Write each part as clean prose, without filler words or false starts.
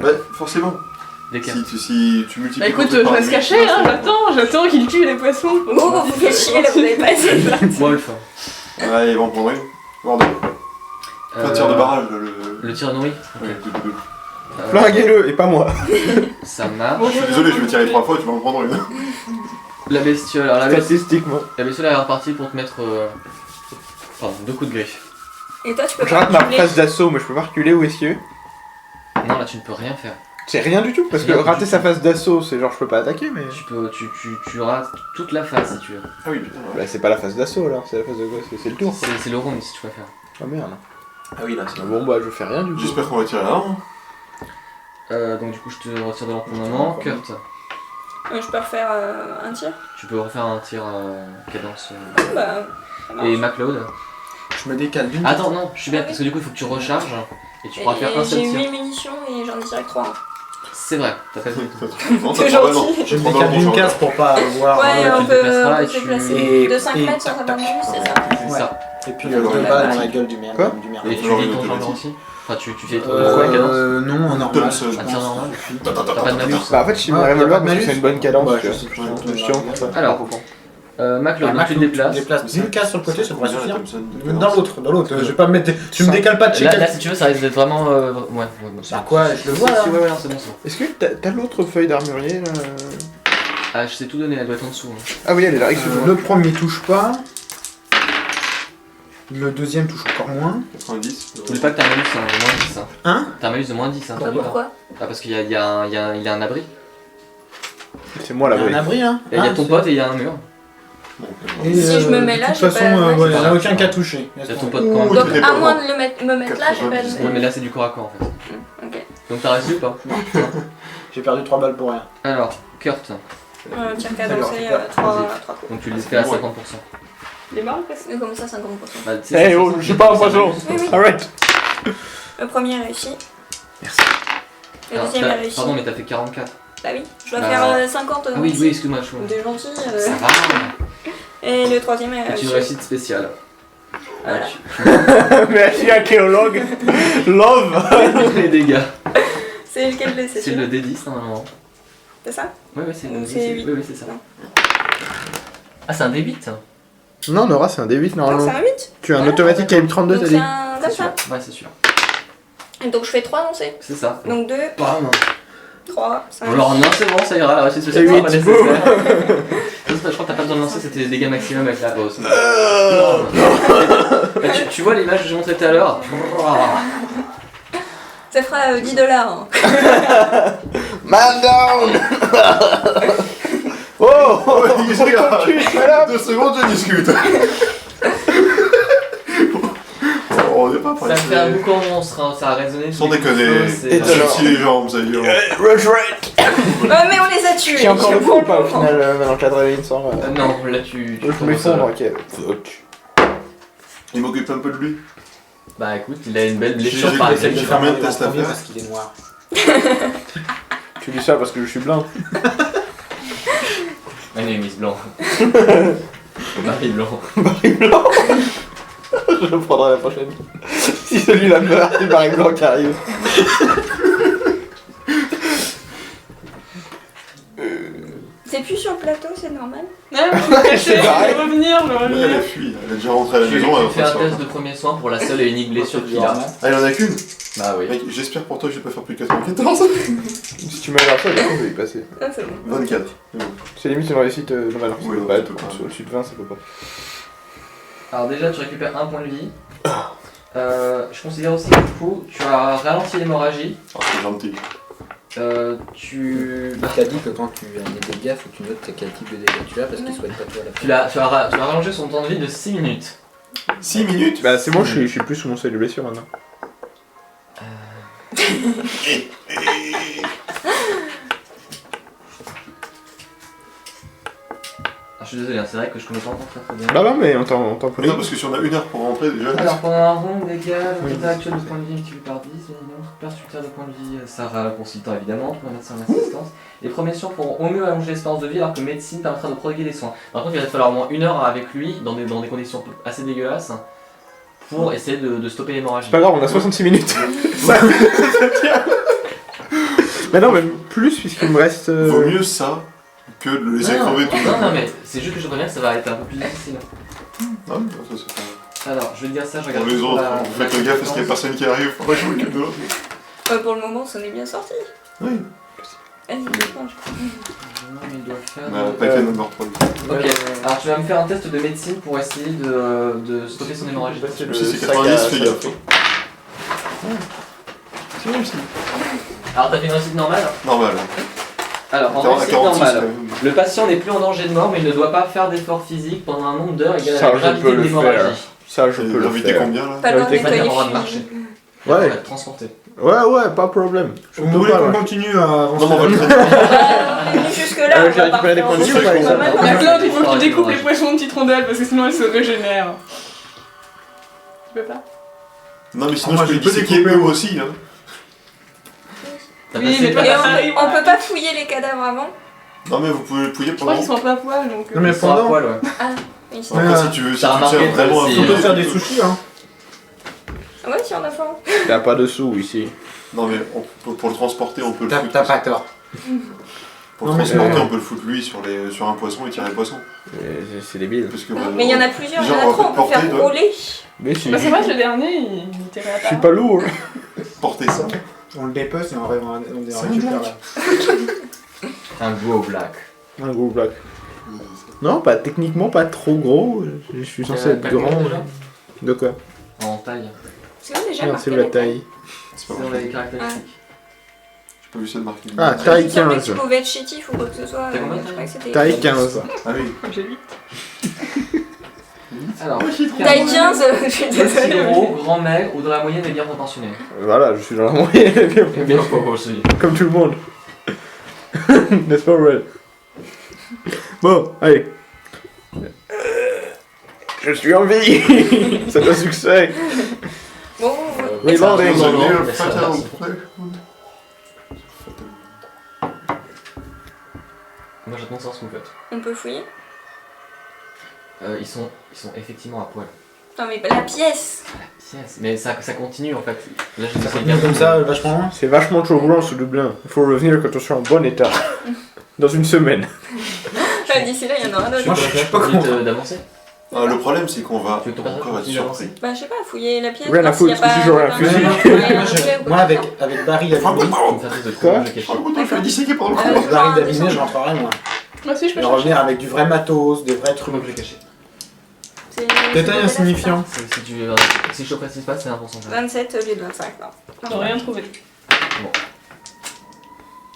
Ouais, forcément. Desquels? Si tu multiplies. Bah écoute, ton truc je par reste 8, caché, hein, c'est j'attends qu'il tue les poissons. Oh, vous faites chier là, vous avez pas essayé. Wolf. Ouais, ils vont en prendre une. Voire deux. Un tir de barrage, Le tir de nourri. Ouais, deux. Flinguez-le, et pas moi. Ça marche. Je suis désolé, je vais tirer 3 fois, tu vas en prendre une. La bestiole. Alors la Statistique, moi. bestiole elle est repartie pour te mettre. Pardon, 2 coups de griffe. Et toi, tu peux Je pas rate ma reculer. phase d'assaut, mais je peux pas reculer ou esquiver. Non, là tu ne peux rien faire. C'est rien du tout, parce que Rien du rater tout. sa phase d'assaut, c'est genre je peux pas attaquer, mais. Tu rates toute la phase si tu veux. Ah oui, putain. Bah, c'est pas la phase d'assaut alors, c'est la phase de quoi? C'est le tour. C'est le round si tu préfères. Ah merde. Ah oui, là, c'est Bon, bah, je fais rien du tout. J'espère qu'on va tirer là. Donc du coup je te retire de l'empournement. Kurt, Je peux refaire un tir. tu peux refaire un tir cadence. Bah, ça marche. Et MacLeod. Je me décale d'une. Attends, non, je suis bête parce que du coup il faut que tu recharges et tu pourras faire un seul J'ai tir. 8 munitions et j'en ai direct 3. C'est vrai, t'as pas le temps. Non, C'est t'as pas mal, non. gentil. Je me Prends décale dans d'une ton case pour pas avoir. Ouais, tu on te peut déplaceras et se tu- déplacer et- de 5 et mètres sans tac, avoir de bonus, c'est ça? C'est Ouais. ça. Et puis Alors, deux ouais. balles dans la gueule du merde. Quoi du merde. Et tu Alors, vis ton automatique. chargeur aussi. Enfin tu fais la cadence. Non, en normal. Thompson. je Un pense. tir normal. Suffit. T'as pas de malus. Bah, en fait, je suis Ouais, mon y a pas revolver de parce que malus. c'est une bonne cadence, Ouais, tu je vois. sais, je C'est sais. chiant pour ça. Alors, MacLeod, donc tu te déplaces. déplace d'une case sur le côté, ça pourrait suffire. Dans Dans l'autre. Je vais pas me mettre. Tu me décales pas de chez Là, quelqu'un. si tu veux, ça risque d'être vraiment. Ouais, bon, c'est Bah quoi, je le vois, là. Ouais, ouais, non, c'est bon, c'est bon. Est-ce que t'as l'autre feuille d'armurier là? Ah, je t'ai tout donné, elle doit être en dessous. Hein. Ah oui, elle est là, excuse-moi. Le premier touche pas. Le deuxième touche encore moins. 90. N'oublie pas que t'as un malus, hein, de moins 10. Hein. Hein? T'as un malus de moins 10, hein, t'as vu pas? Pourquoi? Ah, parce qu'il y a un abri. C'est moi Il y a là, un abri là. Et il y a ton c'est- pote et il y a un mur. Et, Si je me mets là, de j'ai toute façon, pas- il n'y a Voilà. aucun cas touché. Il y a ton pote quand même. Ouh, Donc, t'es à pas moins loin. de me mettre là, j'ai pas de. Ouais, mais là c'est du corps à corps en fait. Ok. Donc t'as réussi ou pas? J'ai perdu 3 balles pour rien. Alors, Kurt, Tir cadencé, 3 coups. donc tu le fais à 50%. Il est marrant presque. Comment ça, 50%? Bah, tu sais, Eh oh, je suis pas un poisson! Oui, oui. Arrête! Le premier est réussi. Merci. Le Alors, deuxième est réussi. pardon, mais t'as fait 44. Bah oui, je dois Bah, faire 50. Ah oui, oui, excuse-moi, je T'es gentil. Ça va. Et le troisième est C'est une réussi. réussite spéciale. Voilà. Merci archéologue! Love! Les dégâts. C'est lequel de ces C'est le D10 normalement. C'est ça? Oui, oui, c'est Donc oui, c'est c'est- huit. oui, oui, c'est ça. Non. Ah, c'est un D8 Non, Nora, c'est un D8 Non, c'est normalement. un 8. Tu as un Ouais. automatique calibre 32, Donc t'as c'est dit? un C'est comme sûr. ça. Ouais, c'est sûr. Et donc je fais 3 lancers. C'est ça. Donc 2, Bam. 3, 5. Alors, non, c'est bon, ça ira, la réussite spéciale Et sera pas huit, nécessaire. Je crois que t'as pas besoin de lancer, c'était les dégâts maximum avec la bosse. Tu vois l'image que j'ai montrée tout à l'heure? Ça fera 10 $. Hein. Man down! Oh! Oh, il se regarde. Cul, salope! 2 secondes, je discute. Oh, on est pas Ça prêt. fait un boucan monstre, hein, ça a résonné. Sans tous les déconner. coups de feu, c'est- Étonnant. Si les jambes, ça y est. Rush rate! Ouais, mais on les a tués. J'ai encore le Je coup ou pas au comprends. final, maintenant qu'Adrénaline sort? Non, là tu. Je m'effondre, ok. Fuck. Il m'occupe un peu de lui. Bah écoute, il a une belle blessure J'ai- par j'ai- exemple. j'ai fait combien de tests à faire parce qu'il est noir. Tu dis ça parce que je suis blanc. Ah, il est mise blanc. Marie blanc. Barry blanc. Je le prendrai la prochaine. Si celui-là meurt, c'est Barry blanc qui arrive. C'est plus sur le plateau, c'est normal. Ah, je me cachais, je pareil. vais revenir, je vais Elle revenir. a fui. Elle est déjà rentrée à la Tu maison. Elle fais va un pas test se de premier soin pour la seule et unique blessure qu'il a. Ah, il en a qu'une. Bah oui. Mec, j'espère pour toi que je vais pas faire plus de 94. Si tu m'as ça, je vais y passer. Ah, c'est bon. 24. C'est bon. C'est limite une réussite. Non, alors ça Oui, peut non, pas ça être. peut pas. Au-dessus de 20, ça peut pas. Alors déjà, tu récupères un point de vie. Je considère aussi que du coup, tu as ralenti l'hémorragie. Ah, c'est gentil. Tu... Il t'a dit que quand tu as des dégâts, faut que tu notes quel type de dégâts tu as parce qu'il soigne pas toi à la fin. Tu as rallongé son temps de vie de 6 minutes. 6 minutes. Bah, c'est bon, je suis plus sous mon seuil de blessure maintenant. Alors, je suis désolé, hein, c'est vrai que je connais pas encore très bien. Bah, non, mais on t'en prie. Non, parce que si on a 1 heure pour rentrer déjà. Alors pendant un round, dégâts, le total actuel de points de vie multiplié par 10, persuteur de points de vie, ça ralentit le temps évidemment, tu peux mettre ça en assistance. Les premiers soins pourront au mieux allonger l'espérance de vie alors que médecine permettra de prodiguer des soins. Par contre, il va te falloir au moins 1 heure avec lui dans des conditions assez dégueulasses pour essayer de stopper l'hémorragie. C'est pas grave, on a 66 minutes. Ça tient. Mais non, même plus, puisqu'il me reste. Vaut mieux ça que de le laisser crever tout. non, mais c'est juste que je préviens que ça va être un peu plus difficile. Non, mais ça c'est pas. Alors, je vais te dire ça, je regarde. Pour les pour autres, la- vous faites le gaffe parce qu'il y a personne qui arrive, faudrait que je m'occupe de l'autre. Pour le moment, ça en est bien sorti. Oui. Vas-y, déclenche. Non, mais il doit faire. On a pas fait notre mort 3. Ok, alors tu vas me faire un test de médecine pour essayer de stopper son hémorragie. Si c'est 90, fais gaffe. C'est réussi. Alors t'as fait une réussite normale. Normal. Alors en réussite 46, normale, le patient n'est plus en danger de mort mais il ne doit pas faire d'effort physique pendant un nombre d'heures égal à la Ça, je gravité peux de le l'hémorragie. faire. Ça, je peux le Gravité faire. combien là Pas loin de Ouais, Il va nettoyer avoir de le marcher. film. Il va Ouais. être transporté. Ouais, pas de problème. Je Vous peux voulez pas, qu'on ouais. continue à avancer? Non, mais on va le traiter. On est venu jusque-là, on j'ai va pas récupéré des refaire points de vie autre ou pas, chose. ça Pas mal. La Claude, il faut que Ah, tu découpes les dommage. poissons en petites rondelles parce que sinon elles se régénèrent. Tu peux pas? Non, mais sinon Moi, je peux je les peux disséquer découper. eux aussi. Hein. T'as Oui, passé mais le pas Et test. pareil. on peut pas fouiller les cadavres avant. Non, mais vous pouvez le fouiller Je crois pendant. qu'ils sont un peu à poil donc. Non, mais Ils sont à pendant- poil, ouais. Oui, c'est- Après, si tu veux, si tu T'as remarqué, tiens vraiment toi un aussi, On peu. peut faire des sushis, hein. Ouais, si on a faim. T'as pas de sous ici. Non, mais pour le transporter, on peut le foutre. T'as pas tort. Pour Non, le mais c'est transporter, bon. on peut le foutre lui sur un poisson et tirer le poisson. C'est débile. Parce que, Mais il y en a plusieurs, il y en Genre, a trois, on peut porter, faire toi. rouler. Mais si. Bah c'est vrai que le dernier il tirait à Je suis part. pas lourd. porter ça. On le dépece et on C'est un récupère black. là. Un gros black. Un gros black. Non, pas techniquement pas trop gros. Je suis censé être T'as grand. combien déjà De quoi? En taille. C'est vrai, déjà Non, marqué c'est la taille. C'est C'est pas dans vrai. les caractéristiques. J'ai pas vu ça de marquer. Ah, Il taille me semblait que 15. tu pouvais être chétif ou quoi que ce soit. T'as combien de Je crois que c'était. Taille 15. Ah oui. J'ai vite. Alors, Taille 15, je suis petit désolée. gros, grand maigre ou dans la moyenne et bien proportionné. Voilà, je suis dans la moyenne. Bien proportionné. Comme tout le monde. N'est-ce pas, Red? Bon, allez. Je suis en vie. C'est un succès. Bon, Reloading. Vous avez non, le mais ça, fatal merci. play. Moi j'attends de savoir ce que vous faites. on peut fouiller. Ils sont effectivement à poil. Non, mais pas la pièce. Yes, mais ça continue en fait. Là, je Ça continue comme ça, vachement loin. C'est vachement trop grand ce Dublin. Il faut revenir quand on sera en bon état. Dans une semaine. D'ici là, il y en aura d'autres. Moi, je suis pas content content. d'avancer. Ah, le problème, c'est qu'on va Tu veux que ton personnage encore être continue d'avancer surpris. Bah, je sais pas, fouiller la pièce. Rien à voir s'il y a foutre, pas- toujours un pas fusil. un Moi, objet ou quoi moi, que avec, ce soit. avec Barry abîmé, Tu me fais un test de Quoi courage caché. Je vais le disséquer pendant le Euh, coup. avec Barry d'abîmé, je rentrerai moi. Moi aussi je peux Et chercher. revenir avec du vrai matos, des vrais Trouve trucs. objet caché. C'est- Détail c'est insignifiant. Si tu veux, si je te précise pas, c'est un pourcentage. 27 au lieu de 25, non. J'ai rien trouvé.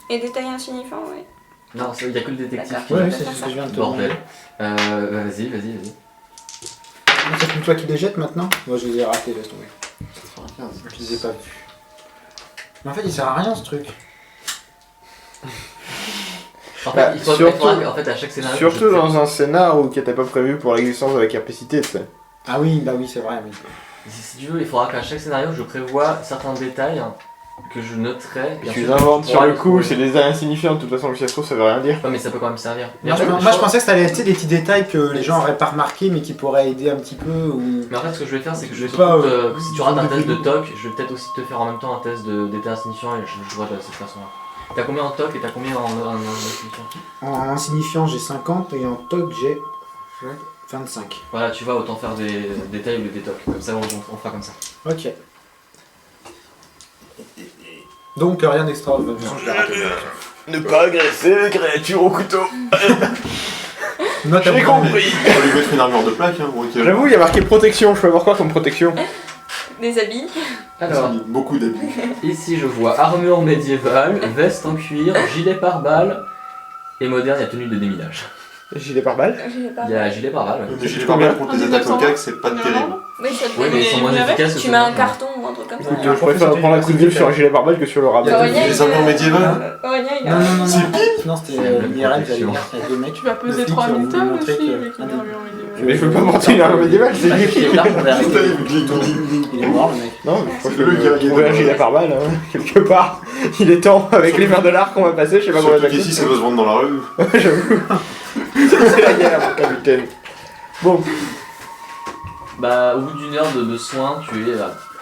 Et détail insignifiant, ouais. Non, il y a que le détective qui Ouais, l'a. c'est ce que je viens de te Bordel. demander. Vas-y. C'est plus toi qui les jettes maintenant? Moi, je les ai ratés, laisse tomber. Je les ai pas vus. Mais en fait, il sert à rien ce truc. En Bah, fait, il faut surtout- en fait à chaque scénario. Surtout dans un scénar qui n'était pas prévu pour l'existence de la capacité, tu sais. Ah oui, bah oui, c'est vrai. Oui. Si tu veux, il faudra qu'à chaque scénario, je prévoie certains détails que je noterai. et Tu ensuite, les inventes on sur va le les coup, trouver. c'est des insignifiants, de toute façon, le fiasco ça veut rien dire. Ouais, mais ça peut quand même servir. Mais Moi, en fait, moi, je pensais que ça allait être des petits détails que les gens auraient pas remarqué, mais qui pourraient aider un petit peu. Ou... Mais en fait, ce que je vais faire, c'est que je vais Pas, surtout si tu rates un test de début. TOC, je vais peut-être aussi te faire en même temps un test d'état insignifiant et je vois de cette façon-là. T'as combien en TOC et t'as combien en insignifiant? En insignifiant, j'ai 50 et en toc, j'ai 25. Voilà, tu vas autant faire des détails ou des TOC. Comme ça, on fera comme ça. Ok. Donc rien d'extraordinaire. De toute façon, je l'ai raté. Ne pas agresser les créatures au couteau. Note à J'ai vous donner. compris. On va lui mettre une armure de plaque, hein. Ok. J'avoue, il y a marqué protection. Je peux avoir quoi comme protection? Des habits. Alors, Beaucoup d'habits. ici je vois armure médiévale, veste en cuir, gilet pare-balles et moderne, il y a tenue de déminage. Gilet pare-balles. Il y a gilet pare-balles. ouais. Mais j'ai pas mal contre les attaques au cac, c'est pas terrible. Oui, ça te Oui, mais ils sont moins Mais efficaces que Tu ceux mets un de- carton ou un truc comme ça. Écoute, je préfère prendre un coup de griffe sur un gilet pare-balles que sur le rabat. Aurélien, les armures médiévales. Aurélien, il Non, a. non, non, C'est non. Non, c'était C'est la même l'IRL, j'allais protection. dire, il y a deux mecs. Tu vas Le peser flic 3000 qui va tonnes vous aussi montrer que- avec une armure médiévale. Mais je peux pas monter une arme médiévale, c'est Ah, nul. j'ai l'arme, on va arrêter. Il est mort, le mec. Non, mais je crois que C'est le gars qui est trouver un dans- gilet pare-balles, hein, quelque part. Il est temps, avec les mers de l'arc qu'on va passer, je sais pas combien Surtout ça qu'ici, coûte. ça va se vendre dans la rue. J'avoue. C'est la guerre, mon capitaine. Bon, Bah, au bout d'une heure de soins, tu es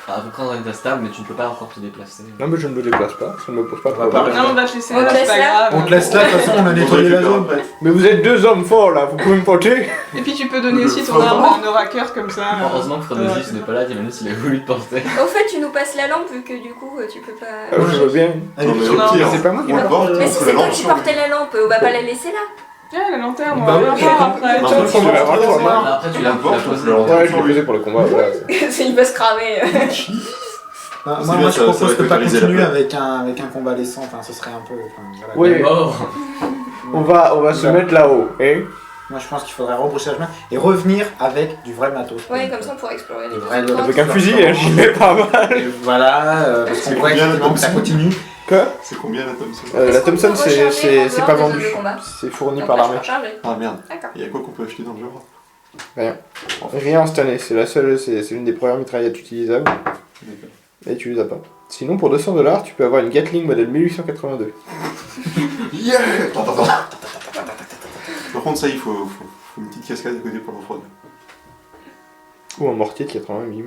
à peu près dans un état stable, mais tu ne peux pas encore te déplacer. Non, mais je ne me déplace pas, ça ne me pose pas de va problème. Non, on va te laisser On là, te c'est laisse pas là grave. On te laisse là, de toute façon, on a nettoyé la zone. Mais vous êtes deux hommes forts là, vous pouvez me porter? Et puis tu peux donner aussi ton arme à un oraqueur comme ça. Heureusement que Chronologis n'est pas là, Dimanus il a voulu te porter. Au fait, tu nous passes la lampe vu que du coup, tu peux pas. Ah, je veux bien. Allez, Non, mais Non, au pire, c'est pas moi qui on la le porte, porte. Mais on si fait c'est la toi lampe qui sur portais la lampe, on va pas la laisser là. Ah, la lanterne, on Bah va oui, la voir après. Non, Ciao. mais faut Tu vas avoir le trois porter. mains. Après, tu l'as posé. Ouais, je l'ai posé pour le combat, voilà. Il peut se cramer. Moi, C'est moi, bien, je ça propose va de pas totaliser continuer la avec un convalescent, enfin ce serait un peu... Enfin, voilà. Oui. Mort. On va se mettre là-haut, hein? Moi je pense qu'il faudrait rebrousser la chemin et revenir avec du vrai matos. Ouais, comme ça on pourrait explorer les Ouais, autres Avec endroits. un fusil, hein, j'y mets pas mal. Et voilà, parce C'est qu'on voit combien, effectivement que ça Thompson continue. Quoi? C'est combien la Thompson La Est-ce qu'on Thompson, peut recharger en c'est dehors pas des zones vendu. de combat C'est fourni Donc par là, je l'armée. peux recharger. Ah merde. D'accord. Il y a quoi qu'on peut acheter dans le jeu? Rien en cette année, c'est la seule, c'est l'une des premières mitraillettes utilisables. D'accord. Et tu les as pas. Sinon, pour 200 $, tu peux avoir une Gatling modèle 1882. Yeah. Attends. Par contre, ça, il faut une petite cascade à côté pour refroidir. Ou un mortier de 80 mm.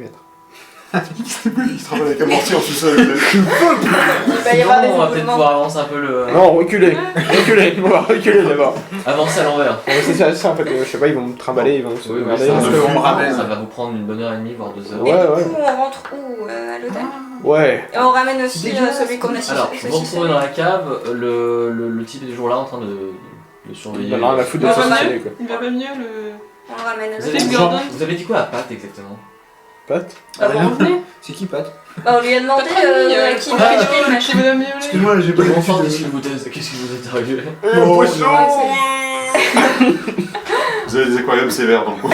Il travaille avec un mortier en sous-sol. Il va y avoir des On va peut-être éboulements. pouvoir avancer un peu le. Non, reculez. On va reculer d'abord. Avancer à l'envers. C'est ça en fait, je sais pas, ils vont me trimballer, ils vont se Oui, regarder. ça, parce que on me ramène. ça va vous prendre une bonne heure et demie, voire 2 heures. Ouais, Et ouais. du coup, on rentre où à l'hôtel Ouais. Et on ramène aussi C'est dégueulasse. celui qu'on a Alors, vous vous retrouvez dans la cave, le type est toujours là en train de Il surveiller. va rien à foutre de Ouais, s'assassiner quoi. Il va pas mieux le. On le ramène à Vous l'hôtel. avez, Gordon. vous avez dit quoi à Pat exactement? Pat? Ah bon, revenez. C'est qui Pat? Bah, on lui a demandé Votre ami, à qui il fait le machin. petit bonhomme violet. Excuse-moi, j'ai pas Bon, l'habitude enfin, de... qu'est-ce qui vous est arrivé? Le poisson. Vous avez des aquariums sévères dans le coin.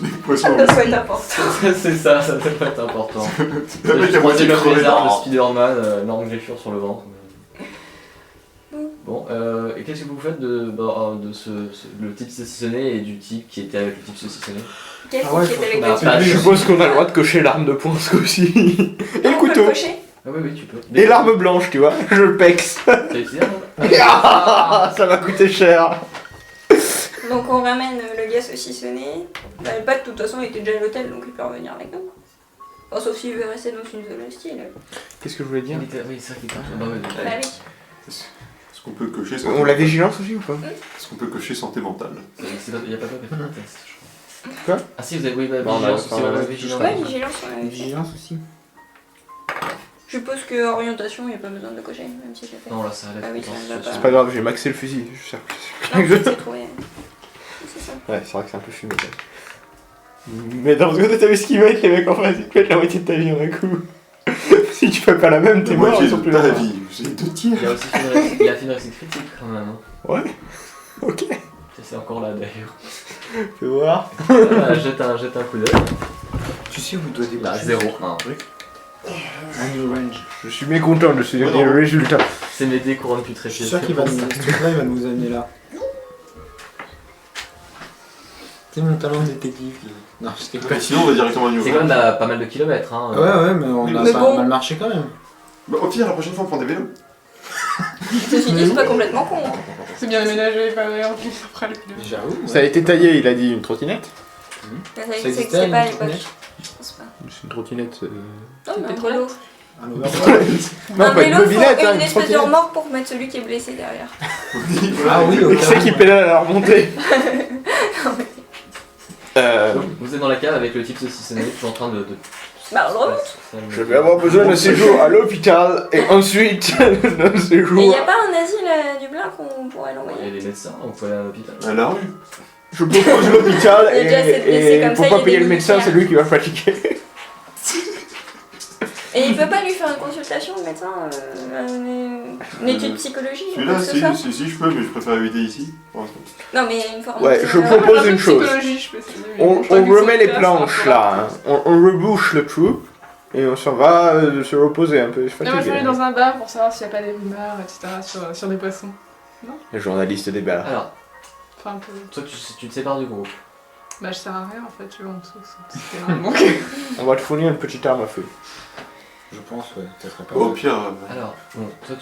Des poissons. Ça doit être important. C'est ça doit pas être important. Le mec à moitié le crevé. lézard de Spider-Man, énorme greffure sur le ventre. Bon, et qu'est-ce que vous faites de le type saucissonné et du type qui était avec le type saucissonné? Quel Ah ouais, type qui était faut- avec bah, le Je suppose qu'on a le droit de cocher l'arme de poing ce coup-ci. Et le On peut couteau. cocher Ah oui, tu peux. Et l'arme blanche, tu vois. Je le pexe. T'as utilisé l'arme? Ah, ça va coûter cher. Donc on ramène le gars saucissonné. Bah, le pote, de toute façon, il était déjà à l'hôtel, donc il peut revenir avec nous. Bon, sauf s'il veut rester dans une zone hostile. Qu'est-ce que je voulais dire? Oui, c'est vrai qu'il était un peu. Bah ouais, Bah oui. Est-ce qu'on peut cocher santé On la vigilance aussi ou pas? Est-ce qu'on peut cocher santé mentale? Il n'y a pas de test, je crois. Quoi? Ah si, vous avez. Oui, bah, Non, vigilance bah, aussi, enfin, ouais, ouais, vigilance. Ouais, vigilance, on a aussi. Vigilance aussi. Je suppose que orientation, il n'y a pas besoin de cocher, même si j'ai fait. Non, là, ça allait. Ah oui, ça ne va pas. C'est pas grave, j'ai maxé le fusil. Je sais Non, c'est trouvé. C'est ça. Ouais, c'est vrai que c'est un peu fumé quand même. Mais dans ce côté, t'as vu ce qu'ils mettent, les mecs en face, ils te mettent la moitié de ta vie en un coup. Si tu fais pas la même, t'es La mort, moitié ils sont de plus ta là. vie. J'ai 2 tirs. Il y a aussi il y a fait une réussite critique quand même. Hein. Ouais. Ok. Ça, c'est encore là d'ailleurs. Fais voir. Voilà, jette un coup d'œil. Tu sais où doit Là, déboucher 0, ce 1. truc Un new range. Je suis mécontent de ce Ouais, dernier non. résultat. C'est mes dés couronnes Je suis putréfiées. sûr qu'il va nous... Ce truc-là, il va nous amener là. C'est mon talent de détective qui... Non, je t'ai pas... Sinon, on va directement à New C'est quand même pas mal de kilomètres. Hein. Ouais, mais on a Mais pas bon. mal marché quand même. Bah, au pire, la prochaine fois, on prend des vélos. Ceci dit, c'est pas complètement con. Hein. C'est bien aménagé, pas vrai, en plus, après le pilote. J'avoue. Ça a été taillé, il a dit une trottinette. Ça Ça existait, existait pas à une l'époque. trottinette Je pense pas. C'est une trottinette. Non, mais un C'était vélo. Un overboard. Non, Un pas une vélo, mobilette, faut hein, une une espèce de trottinette. remorque pour mettre celui qui est blessé derrière. Ah oui, Et ok. qui c'est qui pédale à la remontée Vous êtes dans la cave avec le type saucissonné, toujours en train de. Bah, on le remonte. Je vais avoir besoin d'un séjour à l'hôpital et ensuite d'un Et séjour. y a pas un asile du Blin qu'on pourrait Il y a l'envoyer? des médecins, vous pouvez aller à l'hôpital. À la rue. Je propose l'hôpital Il y a déjà assez de blessés et comme pour ça, il y pas a payer des le médecin, militaires. c'est lui qui va fatiguer. Et il peut pas lui faire une consultation, le médecin, une étude psychologique ou quoi Celui-là, que ce soit? si, je peux, mais je préfère éviter ici. pour l'instant. Non, mais une fois Ouais, remonté, je alors- propose Un peu une de chose. psychologie, je peux essayer, mais On bon, je crois que remet c'est les clair, planches c'est là, hein. On rebouche le trou et on s'en va se reposer un peu. Je suis Non, moi je vais fatigué. aller dans un bar pour savoir s'il n'y a pas des rumeurs, etc. sur des poissons. Le journaliste des bars. Alors, Enfin, un peu. toi tu te sépares du groupe. Bah, je sers à rien en fait, tu vois, en dessous, c'est terrain, donc. On va te fournir une petite arme à feu. Je pense, ouais, ça serait pas Au mal. pire, Alors, bon, toi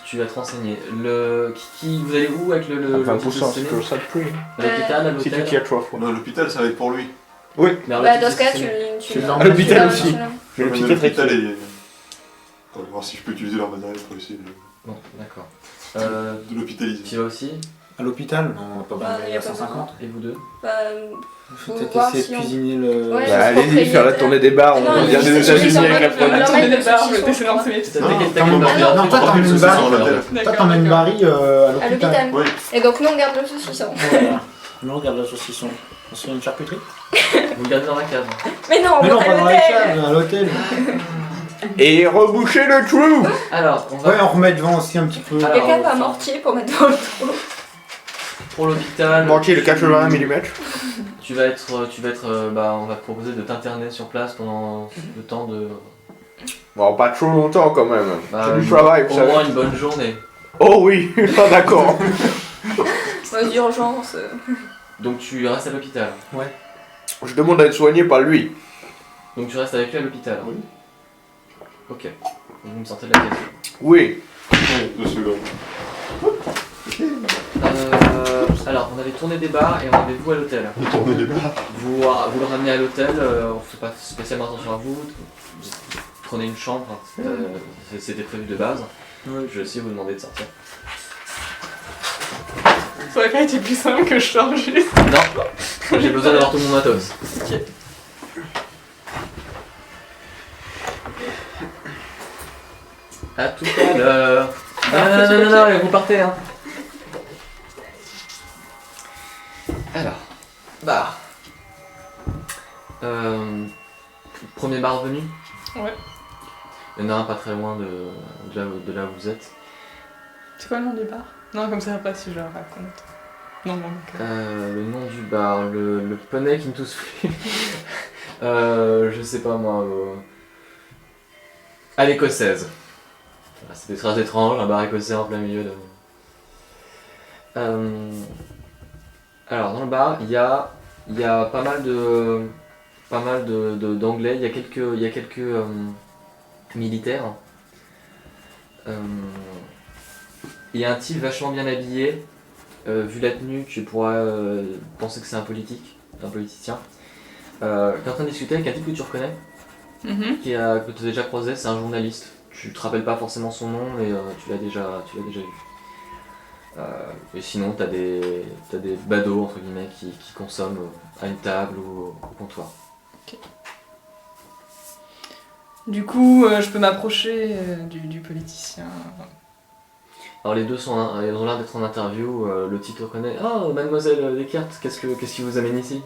tu vas te renseigner. Vous allez où avec le 20%, petit c'est déjeuner toujours ça de prix. À l'hôpital, à C'est tu l'hôtel. qui as 3 fois. non, l'hôpital, ça va être pour lui. Oui, Mais alors, Bah, le dans petit ce cas, déjeuner- tu À l'hôpital tu aussi. l'as. mais le Mais petit est très l'hôpital cool. est... Attends, je vais voir si je peux utiliser leur matériel pour essayer Bon, d'accord. de l'hôpitaliser. Tu vas aussi. À l'hôpital? Non, on va pas Bah, prendre y a à pas 150. Et vous deux? Bah, Faut Faut peut-être voir essayer si de on- cuisiner le. Ouais, Bah, allez-y, propriétaire. faire la tournée des bars, on Non, revient mais des c'est- États-Unis c'est- avec la c'est- première. c'est- Tournée des bars, je saucisson, vais essayer quoi. d'enseigner. T'as Non, quel- t'as non, quel non, baril? non, toi, t'en mets une barre. Dans l'hôtel. Toi, t'emmènes une barille à À l'hôpital. l'hôpital. Oui. Et donc, nous, on garde le saucisson. Voilà. Nous, on regarde le saucisson. On se fait une charcuterie? Vous le gardez dans la cave. Mais non, Mais non, à pas dans la l'hôtel. cave, à l'hôtel. Et reboucher le trou. Alors, on va Ouais, on remet devant aussi un petit peu. Alors, Quelqu'un peut un enfin, mortier pour mettre dans le trou. pour l'hôpital. Mortier de 81 mm. Tu vas être, on va te proposer de t'interner sur place pendant le temps de. Bon, pas trop longtemps quand même. Bah, C'est du travail, vous au savez. moins une bonne journée. Oh oui, pas d'accord. Aux urgences. Donc tu restes à l'hôpital. Je demande à être soigné par lui. Donc tu restes avec lui à l'hôpital. Oui. Ok. Vous me sortez de la question. Oui. Ouais, 2 secondes. Alors on avait tourné des bars et on avait vous à l'hôtel. Tourner les bars. Vous le ramenez à l'hôtel, on fait pas spécialement attention à vous. Vous prenez une chambre, c'était prévu de base. Je vais aussi vous demander de sortir. Ça aurait pas été plus simple que je sors juste. Non, j'ai besoin d'avoir tout mon matos. Ok. À tout à l'heure. Non, vous partez hein. Alors, bar. Premier bar venu. Ouais. Il y en a un pas très loin de là où vous êtes. C'est quoi le nom du bar? Non, comme ça va pas si je le raconte. Non, bon, donc. Le nom du bar, le poney qui me tousse plus. Je sais pas moi. À l'écossaise. Voilà, c'était très étrange, un bar écossais en plein milieu de. Alors dans le bar, il y a pas mal d'anglais, il y a quelques militaires. Il y a un type vachement bien habillé. Vu la tenue, tu pourrais penser que c'est un politicien. Qui est en train de discuter avec un type que tu reconnais, Mhm. que tu as déjà croisé, c'est un journaliste. Tu te rappelles pas forcément son nom, mais tu l'as déjà vu. Et sinon, t'as des badauds entre guillemets qui consomment à une table ou au comptoir. Du coup, je peux m'approcher du politicien. Alors les deux ils ont l'air d'être en interview. Le type te reconnaît. Oh, mademoiselle Descartes, qu'est-ce qui vous amène ici?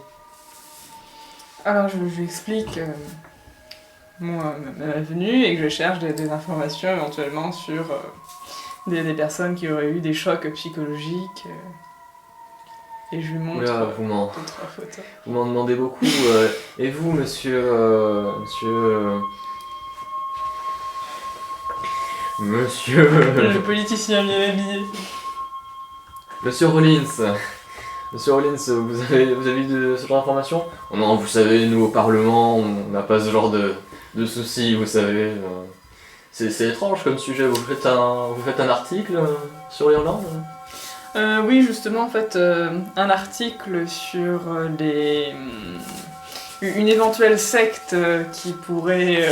Alors, je lui explique ma venue et que je cherche des informations éventuellement sur des personnes qui auraient eu des chocs psychologiques. Et je lui montre Oula, vous m'en d'autres photos. demandez beaucoup. Et vous, monsieur. Le politicien bien habillé. Monsieur Rollins. Monsieur Rollins, vous avez eu ce genre d'informations? Oh non, vous savez, nous au Parlement, on n'a pas ce genre de soucis, vous savez. C'est étrange comme sujet. Vous faites un article sur l'Irlande? Oui, justement, en fait, un article sur une éventuelle secte qui pourrait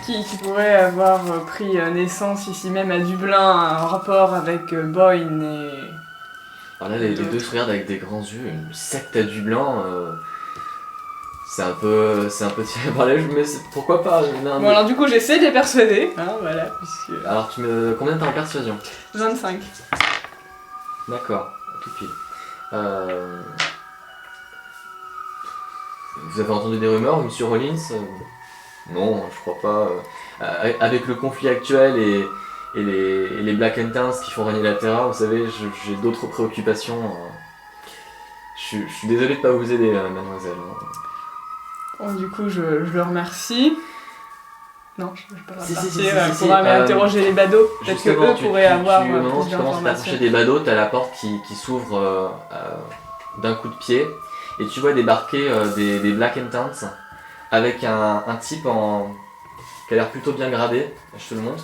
qui pourrait avoir pris naissance ici même à Dublin en rapport avec Boyne et... Alors là, les deux se regardent avec des grands yeux. Une secte à Dublin, c'est un peu tiré par les cheveux, mais pourquoi pas? Bon, alors du coup, j'essaie de les persuader, hein, voilà, puisque... Alors, combien t'as en persuasion? 25. D'accord, tout pile. Vous avez entendu des rumeurs, monsieur Rollins? Non, je crois pas. Avec le conflit actuel et les Black and Tans qui font régner la terreur, vous savez, j'ai d'autres préoccupations. Je suis désolé de pas vous aider, mademoiselle. Bon, du coup, je le remercie. Non, je peux pas Si, repartir si, pour aller interroger les badauds. Peut-être que eux pourraient avoir au moment où plus tu commences à t'approcher d'informations. des badauds, t'as la porte qui s'ouvre d'un coup de pied et tu vois débarquer des Black and Tans avec un type en qui a l'air plutôt bien gradé. Je te le montre.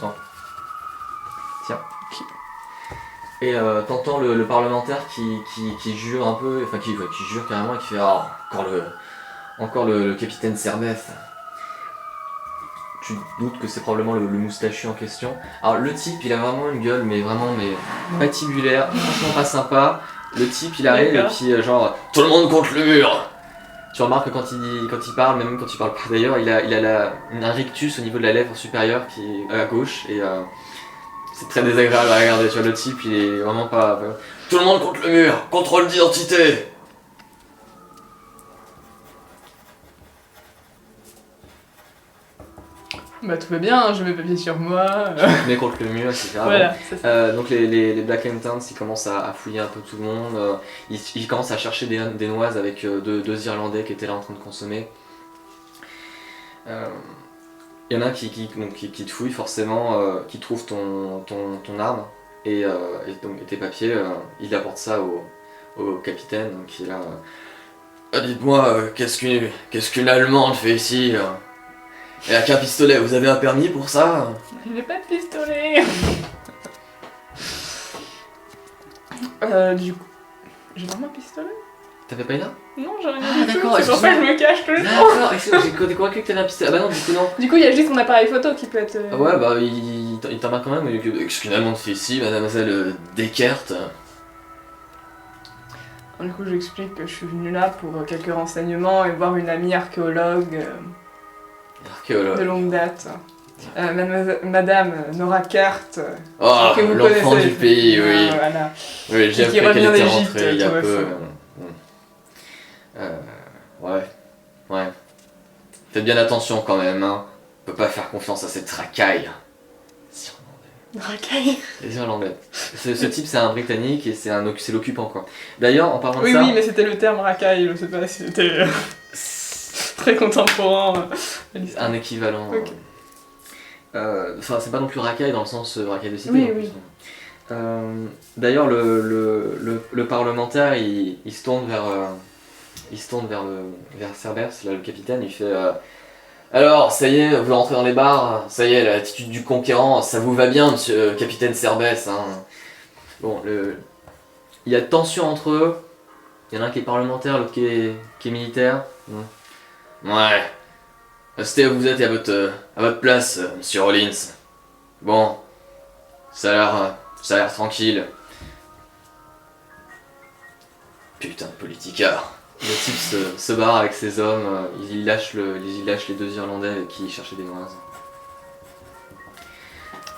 Tiens. Et t'entends le parlementaire qui jure un peu, enfin qui jure carrément et qui fait ah, encore le capitaine Cerbès. Tu te doutes que c'est probablement le moustachu en question. Alors le type il a vraiment une gueule mais patibulaire, franchement pas sympa. Le type il arrive et puis genre tout le monde contre le mur. Tu remarques que quand il parle, même quand il parle pas d'ailleurs, il a un rictus au niveau de la lèvre supérieure qui est à gauche et c'est très désagréable à regarder. Tu vois le type il est vraiment pas... Tout le monde contre le mur, contrôle d'identité. Bah tout va bien, j'ai mes papiers sur moi. Tu mets contre le mur, etc. Voilà, c'est ça. Donc les Black Lanterns ils commencent à fouiller un peu tout le monde, ils commencent à chercher des noises avec deux Irlandais qui étaient là en train de consommer. Il y en a un qui te fouille forcément, qui trouve ton arme et tes papiers, il apporte ça au capitaine donc, qui est là. Dites-moi, qu'est-ce qu'une Allemande fait ici et avec un pistolet, vous avez un permis pour ça? J'ai pas de pistolet. Du coup, j'ai vraiment un pistolet? T'avais pas une arme? Non, j'ai rien Ah, du tout, d'accord, c'est pour ça que je me cache tout le temps. D'accord, j'ai convaincu que t'avais un pistolet. Ah bah non, du coup non. Du coup, il y a juste mon appareil photo qui peut être... Ah ouais, bah il t'en marque quand même. Qu'est-ce qu'une Allemande fait ici, mademoiselle Deckert? Du coup, j'explique que je suis venue là pour quelques renseignements et voir une amie archéologue de longue date. Madame Nora Kart, Oh, que vous l'enfant connaissez. du pays, oui. Voilà. Oui, j'ai Qui appris qu'elle revient était d'Égypte, rentrée il y a tout va peu. faux. Ouais. Faites bien attention quand même, hein. On peut pas faire confiance à cette racaille. Racaille. Les Irlandais. Ce type, c'est un Britannique et c'est l'occupant, quoi. D'ailleurs, en parlant de Oui, ça... oui, mais c'était le terme racaille, je sais pas si c'était très contemporain. Un équivalent. Ok. Enfin, c'est pas non plus racaille dans le sens racaille de cité. Oui, en oui. plus. D'ailleurs, le parlementaire, il se tourne vers Cerbers, là, le capitaine, il fait alors, ça y est, vous rentrez dans les bars, ça y est, l'attitude du conquérant, ça vous va bien, monsieur capitaine Cerbès, hein. Bon, il y a tension entre eux, il y en a un qui est parlementaire, l'autre qui est militaire. Ouais. Restez où vous êtes et à votre place, monsieur Rollins. Bon, ça a l'air tranquille. Putain de politicard. Le type se barre avec ses hommes, il lâche les deux Irlandais qui cherchaient des noises.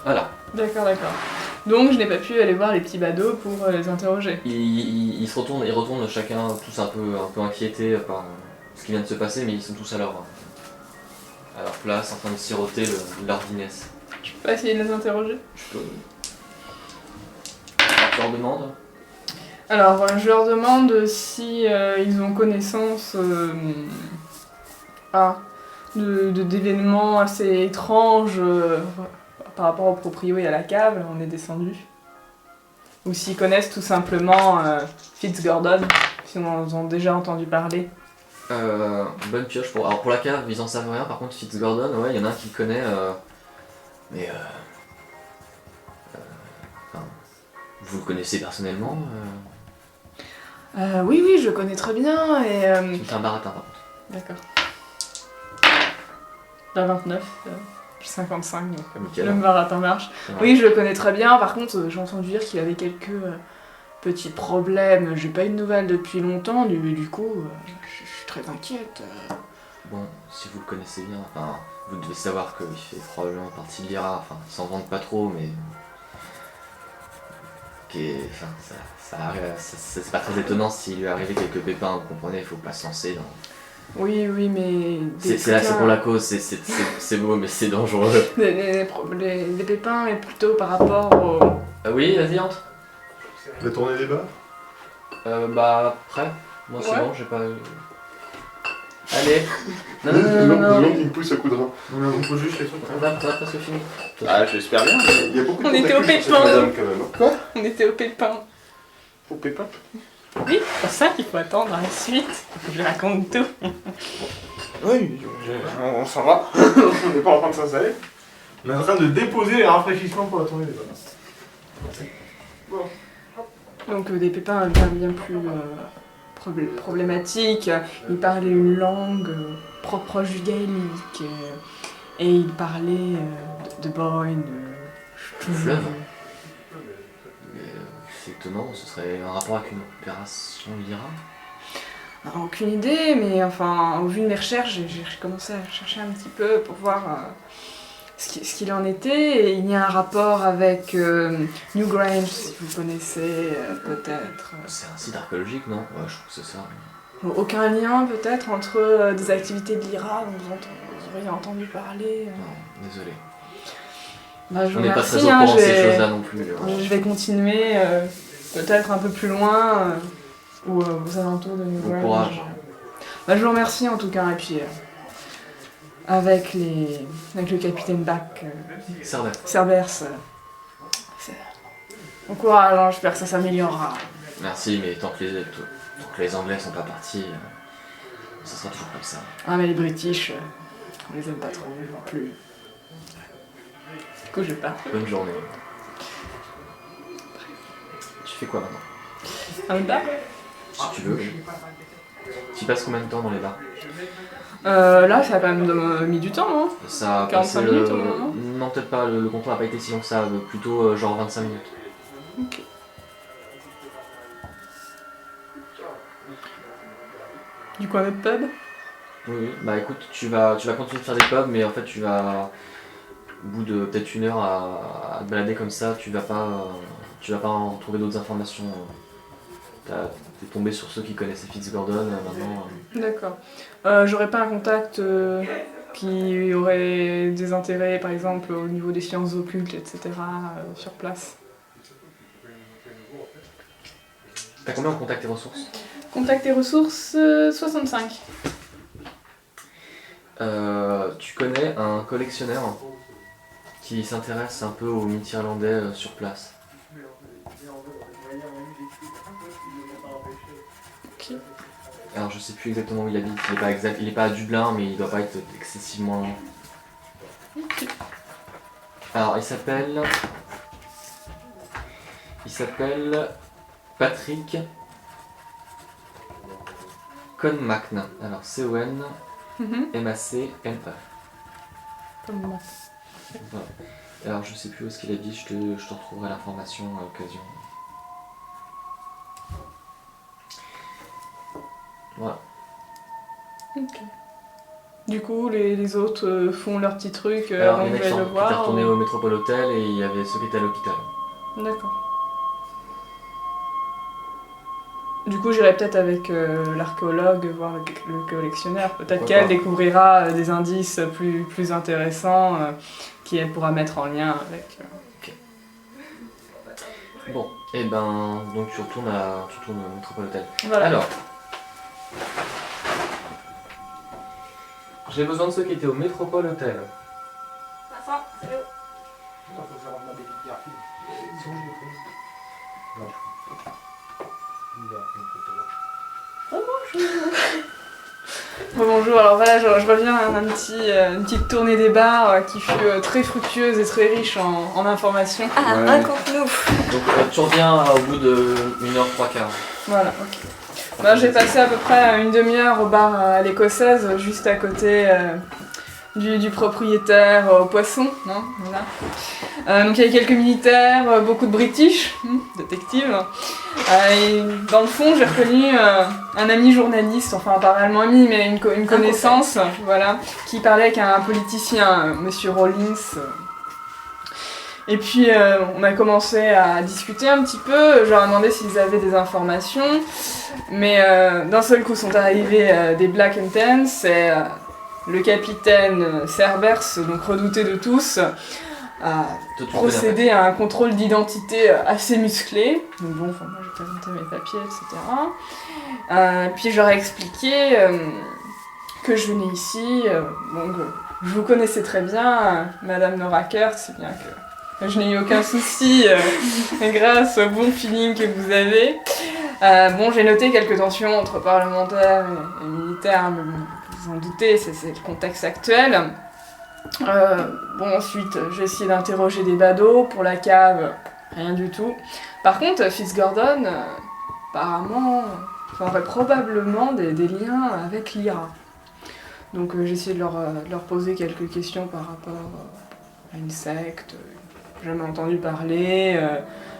Voilà. D'accord. Donc je n'ai pas pu aller voir les petits badauds pour les interroger. Ils retournent chacun tous un peu inquiétés par ce qui vient de se passer, mais ils sont tous à leur place en train de siroter leur Guinness. Je peux pas essayer de les interroger? Je peux... Tu leur demandes? Alors, je leur demande si ils ont connaissance d'événements assez étranges par rapport au proprio et à la cave, on est descendu. Ou s'ils connaissent tout simplement Fitzgordon, si on en ont déjà entendu parler. Bonne pioche pour... Alors pour la cave, ils en savent rien, par contre Fitzgordon, ouais, il y en a un qui connaît, vous le connaissez personnellement Oui, je connais très bien et... Tu me fais un baratin par contre. D'accord. La 29, j'ai 55, donc Nickel. le baratin marche. Ouais. Oui, je le connais très bien, par contre, j'ai entendu dire qu'il avait quelques petits problèmes. J'ai pas eu de nouvelles depuis longtemps, du coup, je suis très inquiète. Bon, si vous le connaissez bien, enfin, vous devez savoir qu'il fait probablement partie de l'IRA, enfin, ils s'en vendent pas trop, mais... Enfin, c'est pas très étonnant s'il lui est arrivé quelques pépins, vous comprenez, il faut pas se lancer dans... Oui, mais... C'est pour la cause, c'est beau, mais c'est dangereux. Les pépins, et plutôt par rapport au... Oui, vas-y, entre. La tournée des bars? Bah, après, moi c'est Ouais. bon, j'ai pas eu... Allez. Non. L'homme qui me pousse à coup de rein. On pousse juste les trucs. On va presque fini. Ah, j'espère bien. Il y a beaucoup de On était au tentacules sur pépin. cette madame, quand même. Quoi? On était au pépin. Au pépin. Oui, c'est pour ça qu'il faut attendre la suite. Faut que je raconte tout. Oui, on s'en va. On n'est pas en train de s'installer. On est en train de déposer les rafraîchissements pour la tournée des bonnes. Donc des pépins bien plus problématiques. Il parlait une langue proche du gaélique. Et il parlait de Boyne, Le fleuve. Mais c'est étonnant, ce serait un rapport avec une opération Lyra. Alors, aucune idée, mais enfin, au vu de mes recherches, j'ai commencé à chercher un petit peu pour voir ce qu'il en était. Et il y a un rapport avec Newgrange, si vous connaissez, peut-être. C'est un site archéologique, non? Ouais, je trouve que c'est ça. Aucun lien, peut-être, entre des activités de l'IRA dont vous auriez entendu parler. Non, désolé. Bah, je vous On n'est pas très remercie, au courant de ces je choses-là non plus. je vais continuer, peut-être un peu plus loin, ou aux alentours de Newgrange. Bon courage. Bah, je vous remercie en tout cas, et puis avec le capitaine Bach, Cerbère, c'est bon courage, hein, j'espère que ça s'améliorera. Merci, mais tant que les Anglais sont pas partis, ça sera toujours comme ça. Ah mais les British, on les aime pas trop non plus. Du coup je pars. Bonne journée. Tu fais quoi maintenant? Un bar Si tu veux. Tu passes combien de temps dans les bars? Là ça a quand même mis du temps, non? Ça a 45 passé minutes au moment. Non, peut-être pas, le contrôle n'a pas été si long que ça, plutôt genre 25 minutes. Ok. Du coup un autre pub? Oui, bah écoute, tu vas continuer de faire des pubs, mais en fait tu vas, au bout de peut-être une heure à te balader comme ça, tu vas pas en trouver d'autres informations. T'es tombé sur ceux qui connaissaient Fitzgordon maintenant. D'accord. J'aurais pas un contact qui aurait des intérêts, par exemple, au niveau des sciences occultes, etc., sur place. T'as combien en contact et ressources? Contact et ressources, 65. Tu connais un collectionneur qui s'intéresse un peu aux mythes irlandais sur place. Ok. Alors je sais plus exactement où il habite, il est pas à Dublin, mais il doit pas être excessivement loin. Ok. Alors il s'appelle Patrick Conmacne. Alors C-O-N M-A-C-N-E. Comme moi. Voilà. Alors je sais plus où est-ce qu'il habite, je te retrouverai l'information à l'occasion. Voilà. Ok. Du coup, les autres font leur petit truc Alors avant il y que en a je qui le sont voir. retournés au Métropole Hotel et il y avait ceux qui étaient à l'hôpital. D'accord. Du coup, j'irai peut-être avec l'archéologue voir le collectionneur. Peut-être Pourquoi qu'elle pas. découvrira des indices plus intéressants qu'elle pourra mettre en lien avec. Bon, et ben donc tu retournes au Métropole Hotel. Voilà. Alors, j'ai besoin de ceux qui étaient au Métropole Hotel. Vincent, salut. Bonjour, alors voilà, je reviens à une petite tournée des bars qui fut très fructueuse et très riche en informations. Ah, Ouais. raconte-nous. Donc tu reviens au bout de 1h03. Voilà, ok. Bah, j'ai passé à peu près une demi-heure au bar à l'Écossaise, juste à côté du propriétaire au poisson, non voilà. Donc il y avait quelques militaires, beaucoup de British, détectives. Et dans le fond, j'ai reconnu un ami journaliste, enfin pas réellement ami, mais une connaissance, voilà, qui parlait avec un politicien, Monsieur Rawlins. Et puis on a commencé à discuter un petit peu, je leur ai demandé s'ils avaient des informations, mais d'un seul coup sont arrivés des Black and Tans, et le capitaine Cerbère, donc redouté de tous, a procédé à un contrôle d'identité assez musclé. Donc bon, enfin, moi j'ai présenté mes papiers, etc. Puis j'aurais expliqué que je venais ici, donc je vous connaissais très bien, Madame Noraker, c'est bien que je n'ai eu aucun souci grâce au bon feeling que vous avez. Bon, j'ai noté quelques tensions entre parlementaires et militaires, mais bon, vous en doutez, c'est le contexte actuel. Bon, ensuite, j'ai essayé d'interroger des badauds pour la cave, rien du tout. Par contre, Fitzgordon, apparemment, aurait probablement des liens avec l'IRA. Donc j'ai essayé de leur poser quelques questions par rapport à une secte, jamais entendu parler,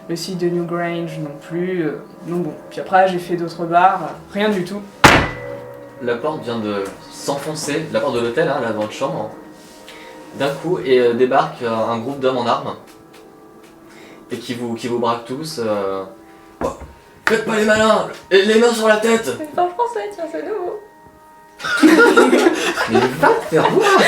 le site de Newgrange non plus, donc bon. Puis après j'ai fait d'autres bars, rien du tout. La porte vient de s'enfoncer, la porte de l'hôtel, hein, là, dans votre chambre, d'un coup, et débarque un groupe d'hommes en armes, et qui vous braquent tous. Oh, faites pas les malins, les mains sur la tête. C'est pas français, tiens, c'est nouveau. Mais va te faire voir.